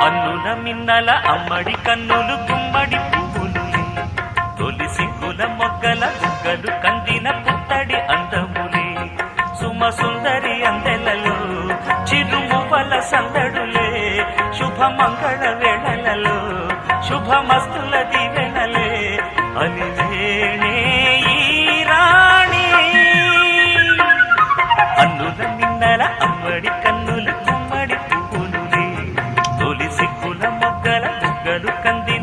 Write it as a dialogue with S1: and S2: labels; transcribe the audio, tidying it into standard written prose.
S1: అన్నుల మిన్నల అమ్మడి కన్నులు గుమ్మడి పువ్వులులే తొలి సిగ్గుల మొగ్గల బుగ్గలు కందిన పుత్తడి అందములే సుమ సుందరి అందెలలో చిరుమువల సందడులే శుభ మంగళ వేళలలో శుభమస్తుల దివెనలే అలివేణే ఈ రాణి అన్నుల మిన్నల అమ్మడి కన్నులు గుమ్మడి పువ్వులులే తొలి సిగ్గుల మొగ్గల బుగ్గలు కంది